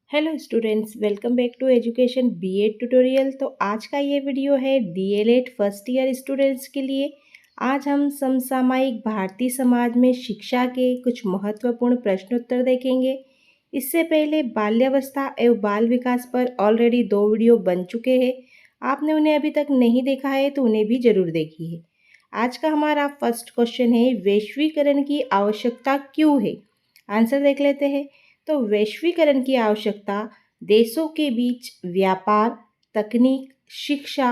Hello students, welcome back to education BEd tutorial. तो आज का ये वीडियो है डीएलएड फर्स्ट ईयर स्टूडेंट्स के लिए। आज हम समसामयिक भारतीय समाज में शिक्षा के कुछ महत्वपूर्ण प्रश्नोत्तर देखेंगे। इससे पहले बाल्यावस्था एवं बाल विकास पर ऑलरेडी 2 वीडियो बन चुके हैं। आपने उन्हें अभी तक नहीं देखा है तो उन्हें भी ज़रूर देखिए। आज का हमारा फर्स्ट क्वेश्चन है, वैश्वीकरण की आवश्यकता क्यों है? आंसर देख लेते हैं। तो वैश्वीकरण की आवश्यकता देशों के बीच व्यापार, तकनीक, शिक्षा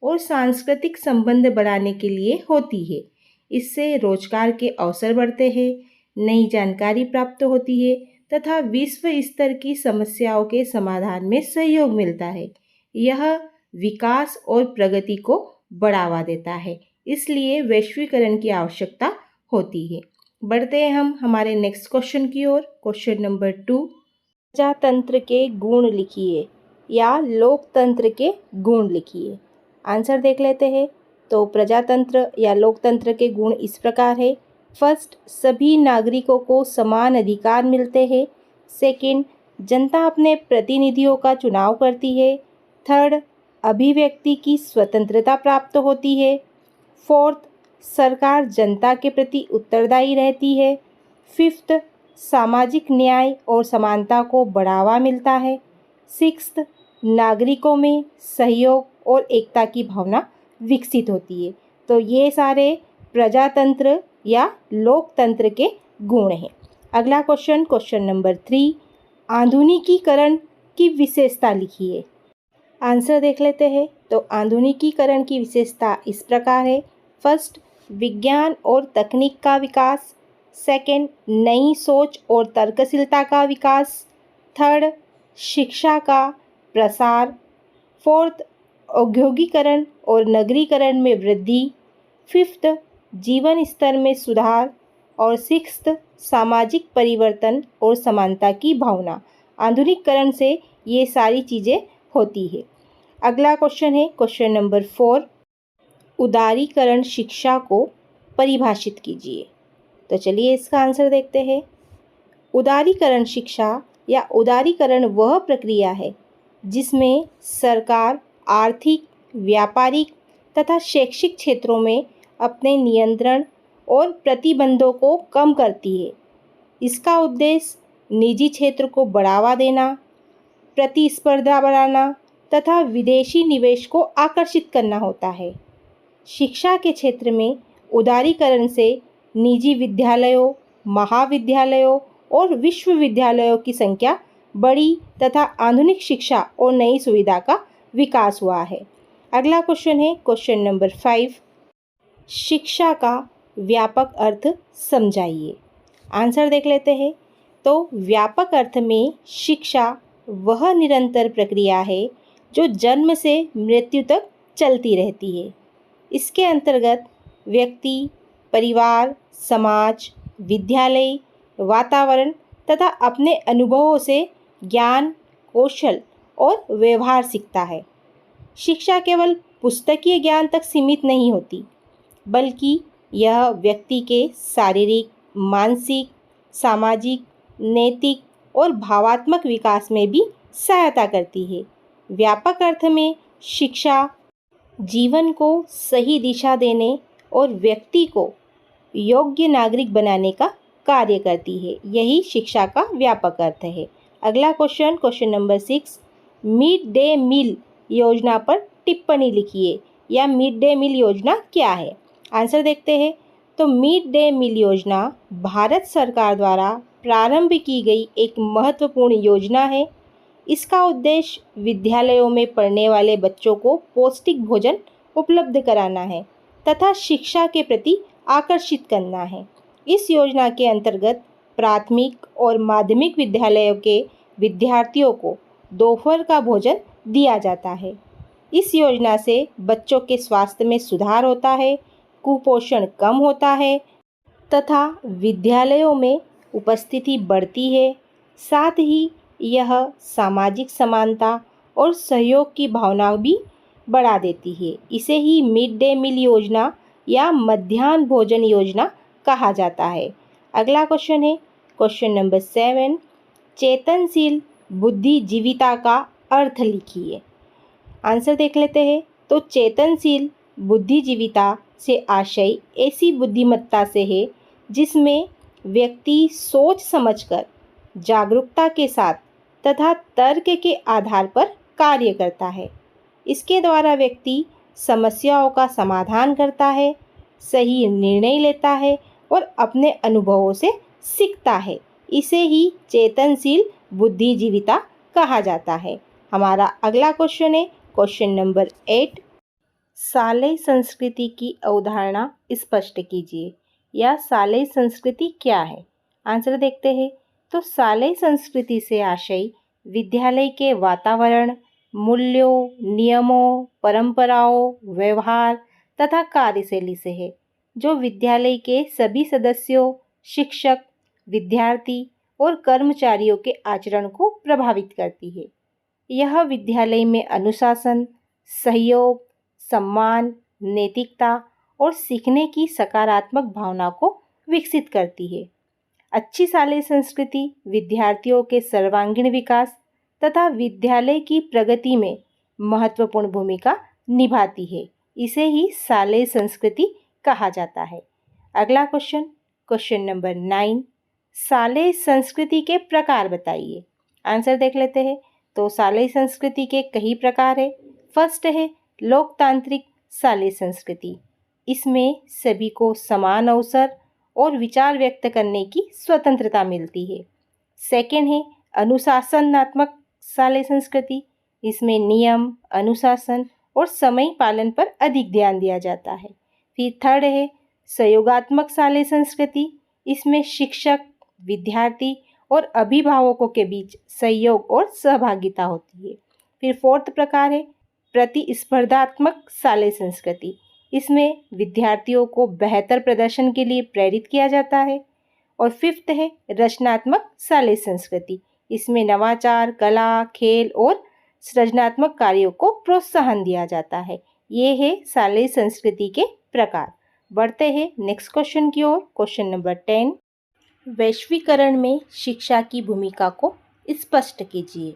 और सांस्कृतिक संबंध बढ़ाने के लिए होती है। इससे रोजगार के अवसर बढ़ते हैं, नई जानकारी प्राप्त होती है तथा विश्व स्तर की समस्याओं के समाधान में सहयोग मिलता है। यह विकास और प्रगति को बढ़ावा देता है, इसलिए वैश्वीकरण की आवश्यकता होती है। बढ़ते हैं हम हमारे नेक्स्ट क्वेश्चन की ओर। क्वेश्चन नंबर 2, प्रजातंत्र के गुण लिखिए या लोकतंत्र के गुण लिखिए। आंसर देख लेते हैं। तो प्रजातंत्र या लोकतंत्र के गुण इस प्रकार है। फर्स्ट, सभी नागरिकों को समान अधिकार मिलते हैं। सेकंड, जनता अपने प्रतिनिधियों का चुनाव करती है। थर्ड, अभिव्यक्ति की स्वतंत्रता प्राप्त होती है। फोर्थ, सरकार जनता के प्रति उत्तरदायी रहती है। फिफ्थ, सामाजिक न्याय और समानता को बढ़ावा मिलता है। सिक्स्थ, नागरिकों में सहयोग और एकता की भावना विकसित होती है। तो ये सारे प्रजातंत्र या लोकतंत्र के गुण हैं। अगला क्वेश्चन, क्वेश्चन नंबर 3, आधुनिकीकरण की विशेषता लिखिए। आंसर देख लेते हैं। तो आधुनिकीकरण की विशेषता इस प्रकार है। फर्स्ट, विज्ञान और तकनीक का विकास। सेकंड, नई सोच और तर्कशीलता का विकास। थर्ड, शिक्षा का प्रसार। फोर्थ, औद्योगिकरण और नगरीकरण में वृद्धि। फिफ्थ, जीवन स्तर में सुधार। और सिक्स्थ, सामाजिक परिवर्तन और समानता की भावना। आधुनिकीकरण से ये सारी चीज़ें होती है। अगला क्वेश्चन है क्वेश्चन नंबर 4, उदारीकरण शिक्षा को परिभाषित कीजिए। तो चलिए इसका आंसर देखते हैं। उदारीकरण शिक्षा या उदारीकरण वह प्रक्रिया है जिसमें सरकार आर्थिक, व्यापारिक तथा शैक्षिक क्षेत्रों में अपने नियंत्रण और प्रतिबंधों को कम करती है। इसका उद्देश्य निजी क्षेत्र को बढ़ावा देना, प्रतिस्पर्धा बढ़ाना तथा विदेशी निवेश को आकर्षित करना होता है। शिक्षा के क्षेत्र में उदारीकरण से निजी विद्यालयों, महाविद्यालयों और विश्वविद्यालयों की संख्या बढ़ी तथा आधुनिक शिक्षा और नई सुविधा का विकास हुआ है। अगला क्वेश्चन है क्वेश्चन नंबर 5, शिक्षा का व्यापक अर्थ समझाइए। आंसर देख लेते हैं। तो व्यापक अर्थ में शिक्षा वह निरंतर प्रक्रिया है जो जन्म से मृत्यु तक चलती रहती है। इसके अंतर्गत व्यक्ति, परिवार, समाज, विद्यालय, वातावरण तथा अपने अनुभवों से ज्ञान, कौशल और व्यवहार सीखता है। शिक्षा केवल पुस्तकीय ज्ञान तक सीमित नहीं होती, बल्कि यह व्यक्ति के शारीरिक, मानसिक, सामाजिक, नैतिक और भावात्मक विकास में भी सहायता करती है। व्यापक अर्थ में शिक्षा जीवन को सही दिशा देने और व्यक्ति को योग्य नागरिक बनाने का कार्य करती है। यही शिक्षा का व्यापक अर्थ है। अगला question, question number 6, mid day meal योजना पर टिप्पणी लिखिए या मिड डे मील योजना क्या है? आंसर देखते हैं। तो मिड डे मील योजना भारत सरकार द्वारा प्रारंभ की गई एक महत्वपूर्ण योजना है। इसका उद्देश्य विद्यालयों में पढ़ने वाले बच्चों को पौष्टिक भोजन उपलब्ध कराना है तथा शिक्षा के प्रति आकर्षित करना है। इस योजना के अंतर्गत प्राथमिक और माध्यमिक विद्यालयों के विद्यार्थियों को दोपहर का भोजन दिया जाता है। इस योजना से बच्चों के स्वास्थ्य में सुधार होता है, कुपोषण कम होता है तथा विद्यालयों में उपस्थिति बढ़ती है। साथ ही यह सामाजिक समानता और सहयोग की भावना भी बढ़ा देती है। इसे ही मिड डे मील योजना या मध्याह्न भोजन योजना कहा जाता है। अगला क्वेश्चन है क्वेश्चन नंबर 7, चेतनशील बुद्धिजीविता का अर्थ लिखिए। आंसर देख लेते हैं। तो चेतनशील बुद्धिजीविता से आशय ऐसी बुद्धिमत्ता से है जिसमें व्यक्ति सोच समझकर जागरूकता के साथ तथा तर्क के आधार पर कार्य करता है। इसके द्वारा व्यक्ति समस्याओं का समाधान करता है, सही निर्णय लेता है और अपने अनुभवों से सीखता है। इसे ही चेतनशील बुद्धिजीविता कहा जाता है। हमारा अगला क्वेश्चन है क्वेश्चन नंबर 8। सालय संस्कृति की अवधारणा स्पष्ट कीजिए। यह सालय संस्कृति क्या है? आंसर देखते हैं। तो सालय संस्कृति से आशय विद्यालय के वातावरण, मूल्यों, नियमों, परंपराओं, व्यवहार तथा कार्यशैली से है, जो विद्यालय के सभी सदस्यों, शिक्षक, विद्यार्थी और कर्मचारियों के आचरण को प्रभावित करती है। यह विद्यालय में अनुशासन, सहयोग, सम्मान, नैतिकता और सीखने की सकारात्मक भावना को विकसित करती है। अच्छी शालेय संस्कृति विद्यार्थियों के सर्वांगीण विकास तथा विद्यालय की प्रगति में महत्वपूर्ण भूमिका निभाती है। इसे ही शालेय संस्कृति कहा जाता है। अगला क्वेश्चन, क्वेश्चन नंबर 9। शालेय संस्कृति के प्रकार बताइए। आंसर देख लेते हैं। तो शालेय संस्कृति के कई प्रकार है। फर्स्ट है लोकतांत्रिक शालेय संस्कृति। इसमें सभी को समान अवसर और विचार व्यक्त करने की स्वतंत्रता मिलती है। सेकेंड है अनुशासनात्मक शालेय संस्कृति। इसमें नियम, अनुशासन और समय पालन पर अधिक ध्यान दिया जाता है। फिर थर्ड है सहयोगात्मक शालेय संस्कृति। इसमें शिक्षक, विद्यार्थी और अभिभावकों के बीच सहयोग और सहभागिता होती है। फिर फोर्थ प्रकार है प्रतिस्पर्धात्मक शालेय संस्कृति। इसमें विद्यार्थियों को बेहतर प्रदर्शन के लिए प्रेरित किया जाता है। और फिफ्थ है रचनात्मक शालेय संस्कृति। इसमें नवाचार, कला, खेल और सृजनात्मक कार्यों को प्रोत्साहन दिया जाता है। ये है शालेय संस्कृति के प्रकार। बढ़ते हैं नेक्स्ट क्वेश्चन की ओर। Question number 10। वैश्वीकरण में शिक्षा की भूमिका को स्पष्ट कीजिए।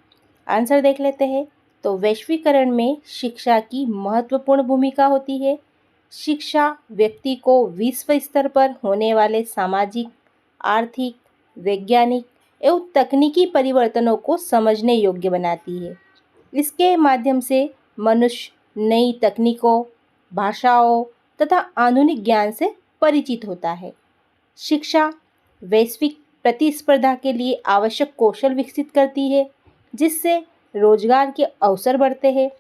आंसर देख लेते हैं। तो वैश्वीकरण में शिक्षा की महत्वपूर्ण भूमिका होती है। शिक्षा व्यक्ति को विश्व स्तर पर होने वाले सामाजिक, आर्थिक, वैज्ञानिक एवं तकनीकी परिवर्तनों को समझने योग्य बनाती है। इसके माध्यम से मनुष्य नई तकनीकों, भाषाओं तथा आधुनिक ज्ञान से परिचित होता है। शिक्षा वैश्विक प्रतिस्पर्धा के लिए आवश्यक कौशल विकसित करती है, जिससे रोजगार के अवसर बढ़ते हैं।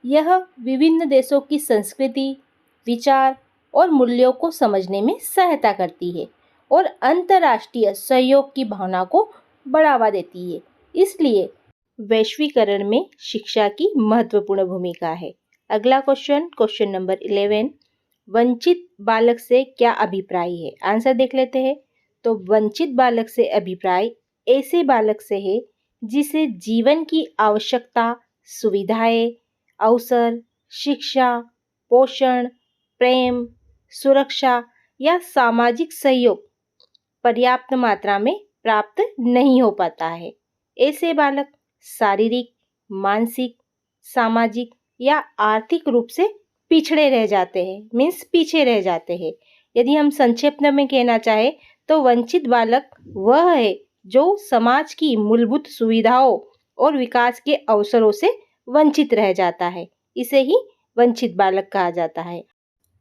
यह विभिन्न देशों की संस्कृति, विचार और मूल्यों को समझने में सहायता करती है और अंतर्राष्ट्रीय सहयोग की भावना को बढ़ावा देती है। इसलिए वैश्वीकरण में शिक्षा की महत्वपूर्ण भूमिका है। अगला क्वेश्चन, क्वेश्चन नंबर 11। वंचित बालक से क्या अभिप्राय है? आंसर देख लेते हैं। तो वंचित बालक से अभिप्राय ऐसे बालक से है जिसे जीवन की आवश्यकता, सुविधाएं, अवसर, शिक्षा, पोषण, प्रेम, सुरक्षा या सामाजिक सहयोग पर्याप्त मात्रा में प्राप्त नहीं हो पाता है। ऐसे बालक शारीरिक, मानसिक, सामाजिक या आर्थिक रूप से पिछड़े रह जाते हैं, मीन्स पीछे रह जाते हैं। यदि हम संक्षेप में कहना चाहे तो वंचित बालक वह है जो समाज की मूलभूत सुविधाओं और विकास के अवसरों से वंचित रह जाता है। इसे ही वंचित बालक कहा जाता है।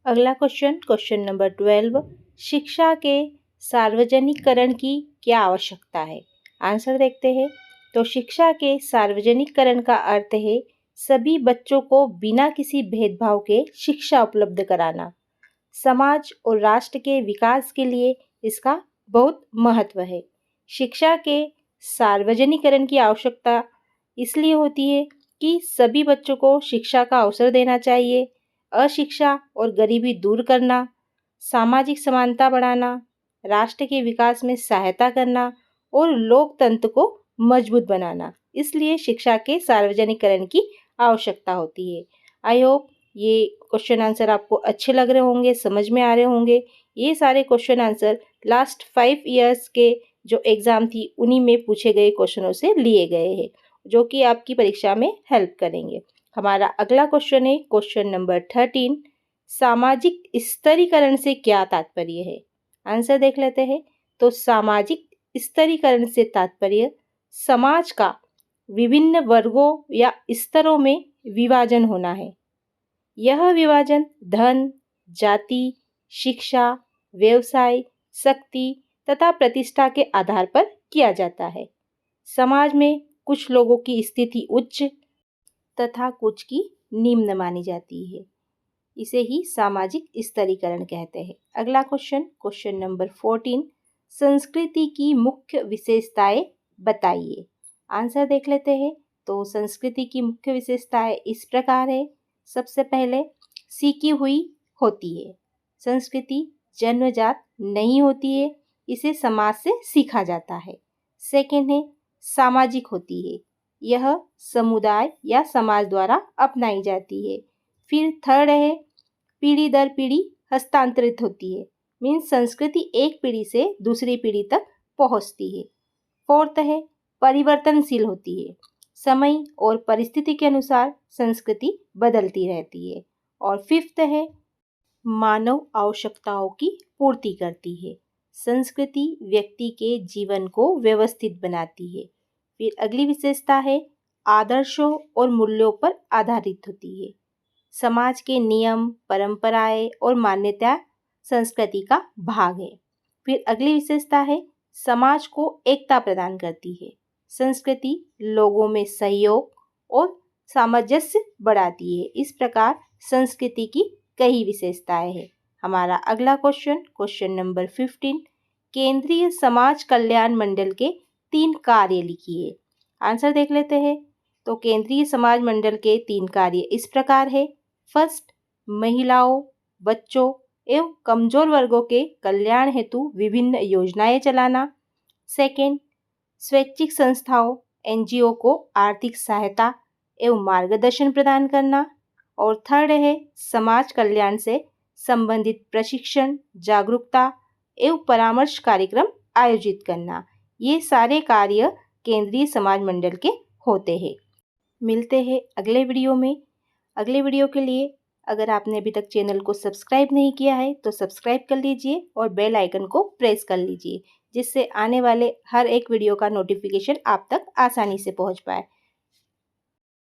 अगला क्वेश्चन, क्वेश्चन नंबर 12। शिक्षा के सार्वजनिकरण की क्या आवश्यकता है? आंसर देखते हैं। तो शिक्षा के सार्वजनिकरण का अर्थ है सभी बच्चों को बिना किसी भेदभाव के शिक्षा उपलब्ध कराना। समाज और राष्ट्र के विकास के लिए इसका बहुत महत्व है। शिक्षा के सार्वजनिकरण की आवश्यकता इसलिए होती है कि सभी बच्चों को शिक्षा का अवसर देना चाहिए। अशिक्षा और गरीबी दूर करना, सामाजिक समानता बढ़ाना, राष्ट्र के विकास में सहायता करना और लोकतंत्र को मजबूत बनाना। इसलिए शिक्षा के सार्वजनिकरण की आवश्यकता होती है। आई होप ये क्वेश्चन आंसर आपको अच्छे लग रहे होंगे, समझ में आ रहे होंगे। ये सारे क्वेश्चन आंसर लास्ट 5 इयर्स के जो एग्ज़ाम थी उन्हीं में पूछे गए क्वेश्चनों से लिए गए हैं, जो कि आपकी परीक्षा में हेल्प करेंगे। हमारा अगला क्वेश्चन है क्वेश्चन नंबर 13, सामाजिक स्तरीकरण से क्या तात्पर्य है? आंसर देख लेते हैं। तो सामाजिक स्तरीकरण से तात्पर्य समाज का विभिन्न वर्गों या स्तरों में विभाजन होना है। यह विभाजन धन, जाति, शिक्षा, व्यवसाय, शक्ति तथा प्रतिष्ठा के आधार पर किया जाता है। समाज में कुछ लोगों की स्थिति उच्च तथा कुछ की निम्न मानी जाती है। इसे ही सामाजिक स्तरीकरण कहते हैं। अगला क्वेश्चन नंबर 14, संस्कृति की मुख्य विशेषताएं बताइए। आंसर देख लेते हैं। तो संस्कृति की मुख्य विशेषताएं इस प्रकार है। सबसे पहले सीखी हुई होती है। संस्कृति जन्मजात नहीं होती है, इसे समाज से सीखा जाता है। सेकेंड है सामाजिक होती है, यह समुदाय या समाज द्वारा अपनाई जाती है। फिर थर्ड है पीढ़ी दर पीढ़ी हस्तांतरित होती है, मीन्स संस्कृति एक पीढ़ी से दूसरी पीढ़ी तक पहुंचती है। फोर्थ है परिवर्तनशील होती है, समय और परिस्थिति के अनुसार संस्कृति बदलती रहती है। और फिफ्थ है मानव आवश्यकताओं की पूर्ति करती है। संस्कृति व्यक्ति के जीवन को व्यवस्थित बनाती है। फिर अगली विशेषता है आदर्शों और मूल्यों पर आधारित होती है। समाज के नियम, परंपराएं और मान्यता संस्कृति का भाग है। फिर अगली विशेषता है समाज को एकता प्रदान करती है। संस्कृति लोगों में सहयोग और सामंजस्य बढ़ाती है। इस प्रकार संस्कृति की कई विशेषताएं हैं। हमारा अगला क्वेश्चन नंबर 15, केंद्रीय समाज कल्याण मंडल के 3 कार्य लिखिए। आंसर देख लेते हैं। तो केंद्रीय समाज मंडल के 3 कार्य इस प्रकार है। फर्स्ट, महिलाओं, बच्चों एवं कमजोर वर्गों के कल्याण हेतु विभिन्न योजनाएं चलाना। सेकेंड, स्वैच्छिक संस्थाओं NGO को आर्थिक सहायता एवं मार्गदर्शन प्रदान करना। और थर्ड है समाज कल्याण से संबंधित प्रशिक्षण, जागरूकता एवं परामर्श कार्यक्रम आयोजित करना। ये सारे कार्य केंद्रीय समाज मंडल के होते हैं। मिलते हैं अगले वीडियो में। अगले वीडियो के लिए अगर आपने अभी तक चैनल को सब्सक्राइब नहीं किया है तो सब्सक्राइब कर लीजिए और बेल आइकन को प्रेस कर लीजिए, जिससे आने वाले हर एक वीडियो का नोटिफिकेशन आप तक आसानी से पहुंच पाए।